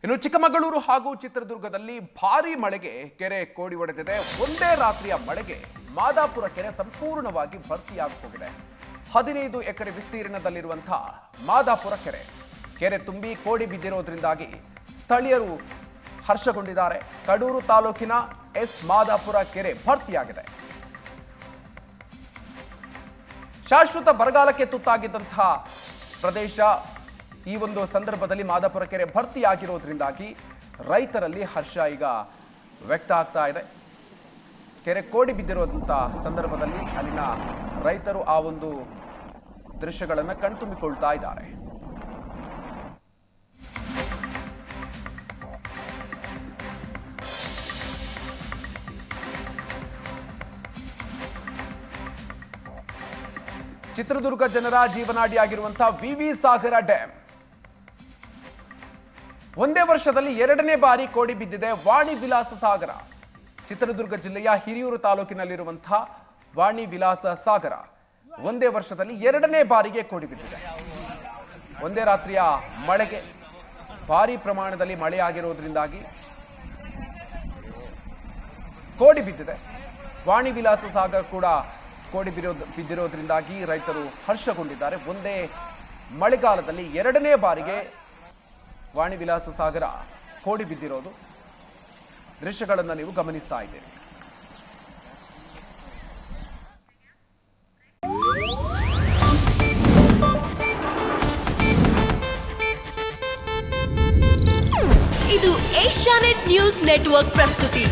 ಇನ್ನು ಚಿಕ್ಕಮಗಳೂರು ಹಾಗೂ ಚಿತ್ರದುರ್ಗದಲ್ಲಿ ಭಾರೀ ಮಳೆಗೆ ಕೆರೆ ಕೋಡಿ ಹೊಡೆದಿದೆ. ಒಂದೇ ರಾತ್ರಿಯ ಮಳೆಗೆ ಮಾದಾಪುರ ಕೆರೆ ಸಂಪೂರ್ಣವಾಗಿ ಭರ್ತಿಯಾಗಿ ಹೋಗಿದೆ. 15 ಎಕರೆ ವಿಸ್ತೀರ್ಣದಲ್ಲಿರುವಂತಹ ಮಾದಾಪುರ ಕೆರೆ ತುಂಬಿ ಕೋಡಿ ಬಿದ್ದಿರೋದ್ರಿಂದಾಗಿ ಸ್ಥಳೀಯರು ಹರ್ಷಗೊಂಡಿದ್ದಾರೆ. ಕಡೂರು ತಾಲೂಕಿನ ಎಸ್ ಮಾದಾಪುರ ಕೆರೆ ಭರ್ತಿಯಾಗಿದೆ. ಶಾಶ್ವತ ಬರಗಾಲಕ್ಕೆ ತುತ್ತಾಗಿದ್ದಂತಹ ಪ್ರದೇಶ ಈ ಒಂದು ಸಂದರ್ಭದಲ್ಲಿ ಮಾದಾಪುರ ಕೆರೆ ಭರ್ತಿಯಾಗಿರೋದ್ರಿಂದಾಗಿ ರೈತರಲ್ಲಿ ಹರ್ಷ ಈಗ ವ್ಯಕ್ತ ಆಗ್ತಾ ಇದೆ. ಕೆರೆ ಕೋಡಿ ಬಿದ್ದಿರುವಂತ ಸಂದರ್ಭದಲ್ಲಿ ಅಲ್ಲಿನ ರೈತರು ಆ ಒಂದು ದೃಶ್ಯಗಳನ್ನು ಕಣ್ತುಂಬಿಕೊಳ್ತಾ ಇದ್ದಾರೆ. ಚಿತ್ರದುರ್ಗ ಜನರ ಜೀವನಾಡಿಯಾಗಿರುವಂತಹ ವಿವಿ ಸಾಗರ ಡ್ಯಾಮ್ ಒಂದೇ ವರ್ಷದಲ್ಲಿ 2ನೇ ಬಾರಿ ಕೋಡಿ ಬಿದ್ದಿದೆ. ವಾಣಿ ವಿಲಾಸ ಸಾಗರ ಚಿತ್ರದುರ್ಗ ಜಿಲ್ಲೆಯ ಹಿರಿಯೂರು ತಾಲೂಕಿನಲ್ಲಿರುವಂತಹ ವಾಣಿ ವಿಲಾಸ ಸಾಗರ ಒಂದೇ ವರ್ಷದಲ್ಲಿ 2ನೇ ಬಾರಿಗೆ ಕೋಡಿ ಬಿದ್ದಿದೆ. ಒಂದೇ ರಾತ್ರಿಯ ಮಳೆಗೆ ಭಾರಿ ಪ್ರಮಾಣದಲ್ಲಿ ಮಳೆಯಾಗಿರೋದ್ರಿಂದಾಗಿ ಕೋಡಿ ಬಿದ್ದಿದೆ. ವಾಣಿ ವಿಲಾಸ ಸಾಗರ ಕೂಡ ಕೋಡಿ ಬಿದ್ದಿರೋದ್ರಿಂದಾಗಿ ರೈತರು ಹರ್ಷಗೊಂಡಿದ್ದಾರೆ. ಒಂದೇ ಮಳೆಗಾಲದಲ್ಲಿ 2ನೇ ಬಾರಿಗೆ ವಾಣಿ ವಿಲಾಸ ಸಾಗರ ಕೋಡಿ ಬಿದ್ದಿರೋದು ದೃಶ್ಯಗಳನ್ನು ನೀವು ಗಮನಿಸ್ತಾ ಇದ್ದೀರಿ. ಇದು ಏಷ್ಯಾನೆಟ್ ನ್ಯೂಸ್ ನೆಟ್ವರ್ಕ್ ಪ್ರಸ್ತುತಿ.